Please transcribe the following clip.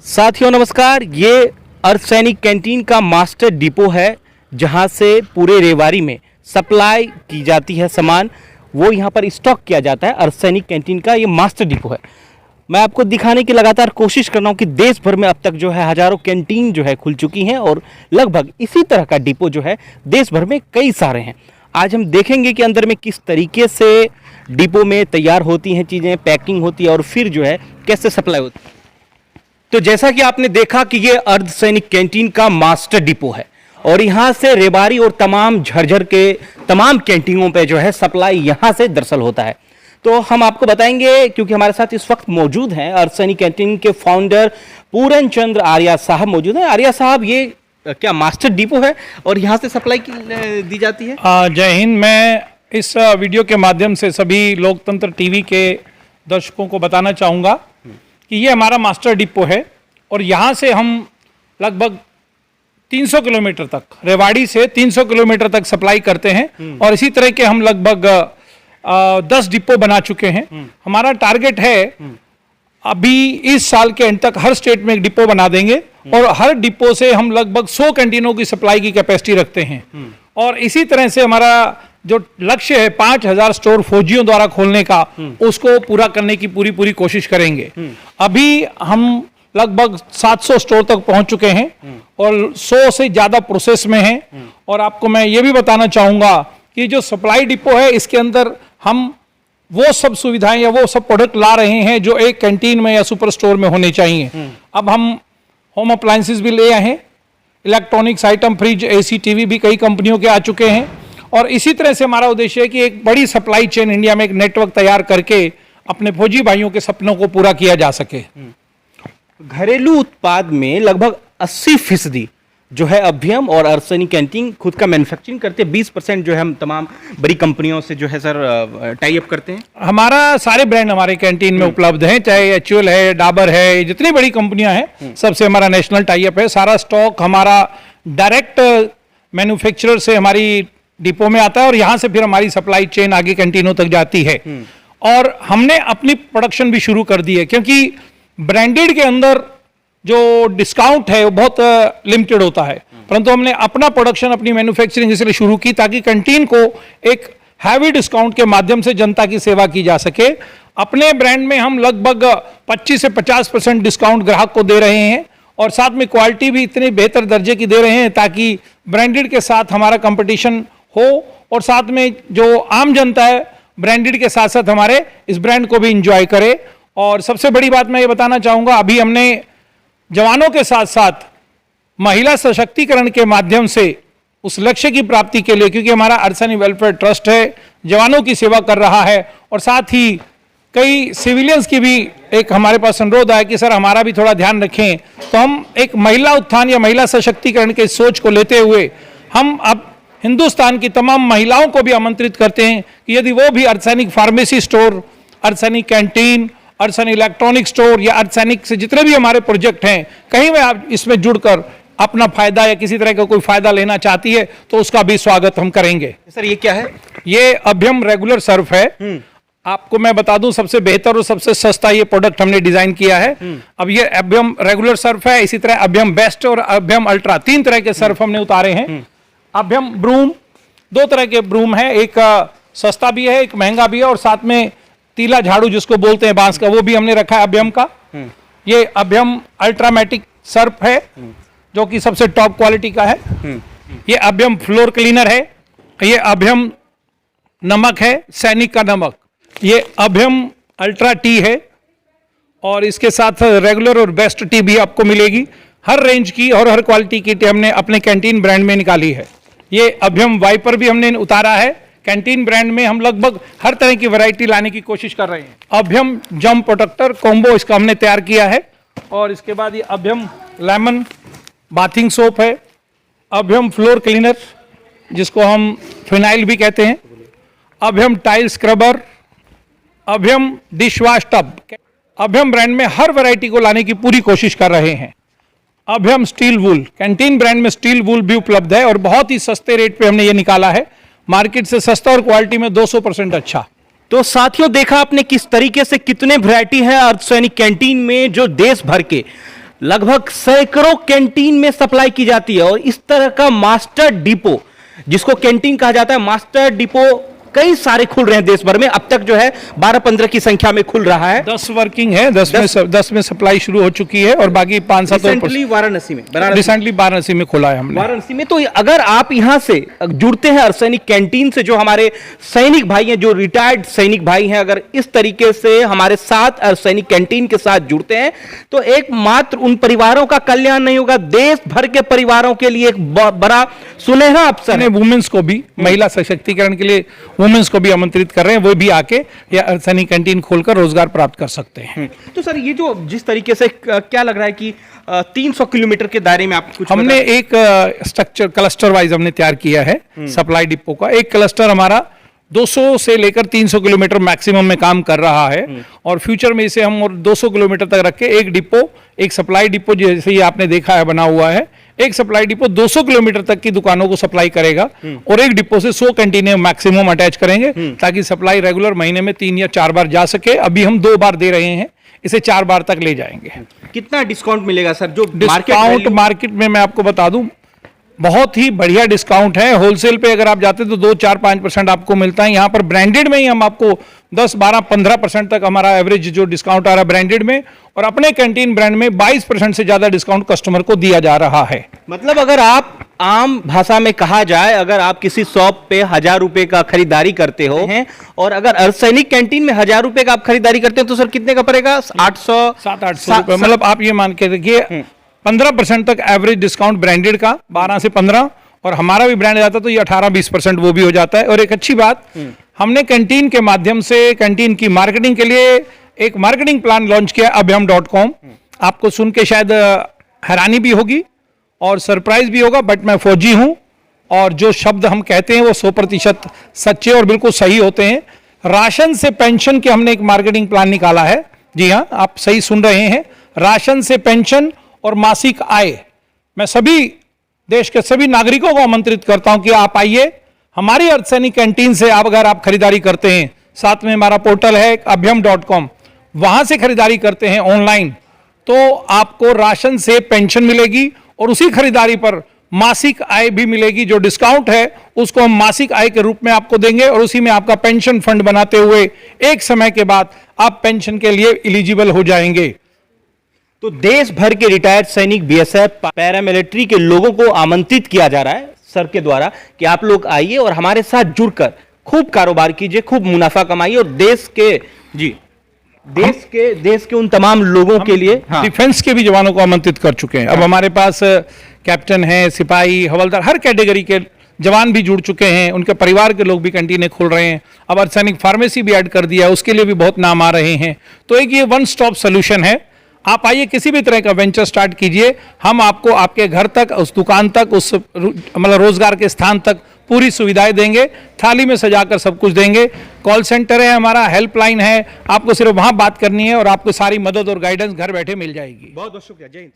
साथियों नमस्कार। ये अर्थ सैनिक कैंटीन का मास्टर डिपो है जहां से पूरे रेवाड़ी में सप्लाई की जाती है सामान, वो यहां पर स्टॉक किया जाता है। अर्थ सैनिक कैंटीन का ये मास्टर डिपो है। मैं आपको दिखाने की लगातार कोशिश कर रहा हूं कि देश भर में अब तक जो है हजारों कैंटीन जो है खुल चुकी हैं और लगभग इसी तरह का डिपो जो है देश भर में कई सारे हैं। आज हम देखेंगे कि अंदर में किस तरीके से डिपो में तैयार होती हैं चीज़ें, पैकिंग होती है और फिर जो है कैसे सप्लाई होती है। तो जैसा कि आपने देखा कि ये अर्ध सैनिक कैंटीन का मास्टर डिपो है और यहां से रेवाड़ी और तमाम झज्जर के तमाम कैंटीनों पे जो है सप्लाई यहां से दरअसल होता है। तो हम आपको बताएंगे क्योंकि हमारे साथ इस वक्त मौजूद हैं अर्ध सैनिक कैंटीन के फाउंडर पूरन चंद्र आर्या साहब मौजूद हैं। आर्या साहब, ये क्या मास्टर डिपो है और यहाँ से सप्लाई दी जाती है? जय हिंद। मैं इस वीडियो के माध्यम से सभी लोकतंत्र टीवी के दर्शकों को बताना चाहूँगा कि ये हमारा मास्टर डिपो है और यहाँ से हम लगभग 300 किलोमीटर तक, रेवाड़ी से 300 किलोमीटर तक सप्लाई करते हैं और इसी तरह के हम लगभग 10 डिपो बना चुके हैं। हमारा टारगेट है अभी इस साल के एंड तक हर स्टेट में एक डिपो बना देंगे और हर डिपो से हम लगभग 100 कैंटीनों की सप्लाई की कैपेसिटी रखते हैं और इसी तरह से हमारा जो लक्ष्य है 5000 स्टोर फौजियों द्वारा खोलने का, उसको पूरा करने की पूरी कोशिश करेंगे। अभी हम लगभग 700 स्टोर तक पहुंच चुके हैं और 100 से ज्यादा प्रोसेस में हैं। और आपको मैं ये भी बताना चाहूंगा कि जो सप्लाई डिपो है इसके अंदर हम वो सब सुविधाएं या वो सब प्रोडक्ट ला रहे हैं जो एक कैंटीन में या सुपर स्टोर में होने चाहिए। अब हम होम अप्लायंसेस भी ले आए हैं, electronics item, fridge, AC, TV भी कई कंपनियों के आ चुके हैं और इसी तरह से हमारा उद्देश्य है कि एक बड़ी सप्लाई चेन इंडिया में एक नेटवर्क तैयार करके अपने फौजी भाइयों के सपनों को पूरा किया जा सके। घरेलू उत्पाद में लगभग 80% जो है अभियम और अर्ध सैनिक कैंटीन खुद का मैन्युफैक्चरिंग करते हैं। 20% जो है हम तमाम बड़ी कंपनियों से जो है सर टाई अप करते हैं। हमारा सारे ब्रांड हमारे कैंटीन में उपलब्ध हैं, चाहे एचयूएल है, डाबर है, जितनी बड़ी कंपनियां हैं सबसे हमारा नेशनल टाई अप है। सारा स्टॉक हमारा डायरेक्ट मैन्युफैक्चरर से हमारी डिपो में आता है और यहाँ से फिर हमारी सप्लाई चेन आगे कैंटीनों तक जाती है। और हमने अपनी प्रोडक्शन भी शुरू कर दी है क्योंकि ब्रांडेड के अंदर जो डिस्काउंट है वो बहुत लिमिटेड होता है, परंतु हमने अपना प्रोडक्शन, अपनी मैन्युफैक्चरिंग इसलिए शुरू की ताकि कैंटीन को एक हैवी डिस्काउंट के माध्यम से जनता की सेवा की जा सके। अपने ब्रांड में हम लगभग 25 से 50% डिस्काउंट ग्राहक को दे रहे हैं और साथ में क्वालिटी भी इतने बेहतर दर्जे की दे रहे हैं ताकि ब्रांडेड के साथ हमारा कंपटीशन हो और साथ में जो आम जनता है ब्रांडेड के साथ साथ हमारे इस ब्रांड को भी इंजॉय करे। और सबसे बड़ी बात मैं ये बताना चाहूँगा, अभी हमने जवानों के साथ साथ महिला सशक्तिकरण के माध्यम से उस लक्ष्य की प्राप्ति के लिए, क्योंकि हमारा अर्ध सैनिक वेलफेयर ट्रस्ट है, जवानों की सेवा कर रहा है और साथ ही कई सिविलियंस की भी एक हमारे पास अनुरोध आया कि सर हमारा भी थोड़ा ध्यान रखें। तो हम एक महिला उत्थान या महिला सशक्तिकरण के सोच को लेते हुए हम अब हिंदुस्तान की तमाम महिलाओं को भी आमंत्रित करते हैं कि यदि वो भी अर्ध सैनिक फार्मेसी स्टोर, अर्ध सैनिक कैंटीन, अर्ध सैनिक इलेक्ट्रॉनिक स्टोर या अर्ध सैनिक से जितने भी हमारे प्रोजेक्ट हैं कहीं में आप इसमें जुड़कर अपना फायदा या किसी तरह का कोई फायदा लेना चाहती है तो उसका भी स्वागत हम करेंगे। सर ये क्या है? ये अभियम रेगुलर सर्फ है। आपको मैं बता दूं सबसे बेहतर और सबसे सस्ता ये प्रोडक्ट हमने डिजाइन किया है। अब ये अभियम रेगुलर सर्फ है, इसी तरह अभियम बेस्ट और अभियम अल्ट्रा, 3 तरह के सर्फ हमने उतारे हैं। अभियम ब्रूम, 2 तरह के ब्रूम है, एक सस्ता भी है, एक महंगा भी है और साथ में तीला झाड़ू जिसको बोलते हैं बांस का, वो भी हमने रखा है अभियम का। ये अभियम अल्ट्रामेटिक सर्फ है जो कि सबसे टॉप क्वालिटी का है। ये अभियम फ्लोर क्लीनर है। ये अभियम नमक है, सैनिक का नमक। ये अभियम अल्ट्रा टी है और इसके साथ रेगुलर और बेस्ट टी भी आपको मिलेगी। हर रेंज की और हर क्वालिटी की टी हमने अपने कैंटीन ब्रांड में निकाली है। ये अभियम वाइपर भी हमने उतारा है। कैंटीन ब्रांड में हम लगभग हर तरह की वैरायटी लाने की कोशिश कर रहे हैं। अभियम जम प्रोटेक्टर कॉम्बो इसका हमने तैयार किया है और इसके बाद ये अभियम लेमन बाथिंग सोप है। अभियम फ्लोर क्लीनर जिसको हम फिनाइल भी कहते हैं। Abhiyam tile scrubber, Abhiyam dish wash tub. Abhiyam brand में हर वैरायटी को लाने की पूरी कोशिश कर रहे हैं। अभियम स्टील वूल, कैंटीन ब्रांड में स्टील वूल भी उपलब्ध है और बहुत ही सस्ते रेट पे हमने ये निकाला है, मार्केट से सस्ता और क्वालिटी में 200% अच्छा। तो साथियों देखा आपने किस तरीके से कितने वैरायटी है अर्ध सैनिक कैंटीन में जो देश भर के लगभग सैकड़ों कैंटीन में सप्लाई की जाती है और इस तरह का मास्टर डिपो, जिसको कैंटीन कहा जाता है, मास्टर डिपो कई सारे खुल रहे हैं देश भर में। अब तक जो है 12-15 की संख्या में खुल रहा है। 10 वर्किंग है, 10 में सप्लाई शुरू हो चुकी है और बाकी 5-7 रिसेंटली वाराणसी में खोला है हमने। वाराणसी में। तो अगर आप यहां से जुड़ते हैं अर्सैनिक कैंटीन से, जो हमारे सैनिक भाई हैं, जो रिटायर्ड सैनिक भाई हैं, अगर इस तरीके से हमारे साथ अर्सैनिक कैंटीन के साथ जुड़ते हैं तो एकमात्र उन परिवारों का कल्याण नहीं होगा, देश भर के परिवारों के लिए एक बड़ा सुनहरा अवसर है। वुमेन्स को भी, महिला सशक्तिकरण के लिए वुमेन्स को भी आमंत्रित कर रहे हैं, वो भी आके या अर्सैनिक कैंटीन खोलकर रोजगार प्राप्त कर सकते हैं। तो सर, ये जो जिस तरीके से क्या लग रहा है कि 300 किलोमीटर के दायरे में आप कुछ हमने एक स्ट्रक्चर क्लस्टर वाइज हमने तैयार किया है सप्लाई डिपो का। एक क्लस्टर हमारा 200 से लेकर 300 किलोमीटर मैक्सिमम में काम कर रहा है और फ्यूचर में इसे हम और 200 किलोमीटर तक रख के एक डिपो, एक सप्लाई डिपो जैसे ये आपने देखा है बना हुआ है, एक सप्लाई डिपो 200 किलोमीटर तक की दुकानों को सप्लाई करेगा और एक डिपो से 100 कैंटीनें मैक्सिमम अटैच करेंगे ताकि सप्लाई रेगुलर महीने में 3 या 4 बार जा सके। अभी हम 2 बार दे रहे हैं, इसे 4 बार तक ले जाएंगे। कितना डिस्काउंट मिलेगा सर? जो डिस्काउंट मार्केट में मैं आपको बता दूं, बहुत ही बढ़िया डिस्काउंट है। होलसेल पे अगर आप जाते तो 2-4-5% आपको मिलता है। यहाँ पर ब्रांडेड में ही हम आपको 10-12-15% तक हमारा एवरेज जो डिस्काउंट आ रहा है ब्रांडेड में, और अपने कैंटीन ब्रांड में 22% से ज्यादा डिस्काउंट कस्टमर को दिया जा रहा है। मतलब अगर आप आम भाषा में कहा जाए, अगर आप किसी शॉप पे 1000 रुपए का खरीदारी करते हो हैं और अगर अर्सैनिक कैंटीन में 1000 रुपए का आप खरीदारी करते हो तो सर कितने का पड़ेगा? 700-800 रुपए। मतलब आप ये मान के देखिए 15% तक एवरेज डिस्काउंट ब्रांडेड का, 12 से 15, और हमारा भी ब्रांड जाता तो ये 18-20% वो भी हो जाता है। और एक अच्छी बात, हमने कैंटीन के माध्यम से कैंटीन की मार्केटिंग के लिए एक मार्केटिंग प्लान लॉन्च किया abhyam.com। आपको सुन के शायद हैरानी भी होगी और सरप्राइज भी होगा, बट मैं फौजी हूं और जो शब्द हम कहते हैं वो 100% सच्चे और बिल्कुल सही होते हैं। राशन से पेंशन के हमने एक मार्केटिंग प्लान निकाला है। जी हाँ, आप सही सुन रहे हैं, राशन से पेंशन और मासिक आय। मैं सभी देश के सभी नागरिकों को आमंत्रित करता हूं कि आप आइए हमारी अर्सैनिक कैंटीन से। आप अगर आप खरीदारी करते हैं, साथ में हमारा पोर्टल है abhyam.com, वहां से खरीदारी करते हैं ऑनलाइन, तो आपको राशन से पेंशन मिलेगी और उसी खरीदारी पर मासिक आय भी मिलेगी। जो डिस्काउंट है उसको हम मासिक आय के रूप में आपको देंगे और उसी में आपका पेंशन फंड बनाते हुए एक समय के बाद आप पेंशन के लिए एलिजिबल हो जाएंगे। तो देश भर के रिटायर्ड सैनिक, बीएसएफ, पैरामिलिट्री के लोगों को आमंत्रित किया जा रहा है सर के द्वारा कि आप लोग आइए और हमारे साथ जुड़कर खूब कारोबार कीजिए, खूब मुनाफा कमाइए और देश के उन तमाम लोगों के लिए डिफेंस के भी जवानों को आमंत्रित कर चुके हैं। अब हमारे पास कैप्टन है, सिपाही, हवलदार, हर कैटेगरी के जवान भी जुड़ चुके हैं, उनके परिवार के लोग भी कैंटीनें खोल रहे हैं। अब अर्सैनिक फार्मेसी भी ऐड कर दिया, उसके लिए भी बहुत नाम आ रहे हैं। तो एक ये वन स्टॉप सोल्यूशन है। आप आइए, किसी भी तरह का वेंचर स्टार्ट कीजिए, हम आपको आपके घर तक, उस दुकान तक, उस मतलब रोजगार के स्थान तक पूरी सुविधाएं देंगे, थाली में सजाकर सब कुछ देंगे। कॉल सेंटर है हमारा, हेल्पलाइन है, आपको सिर्फ वहां बात करनी है और आपको सारी मदद और गाइडेंस घर बैठे मिल जाएगी। बहुत बहुत शुक्रिया। जय हिंद।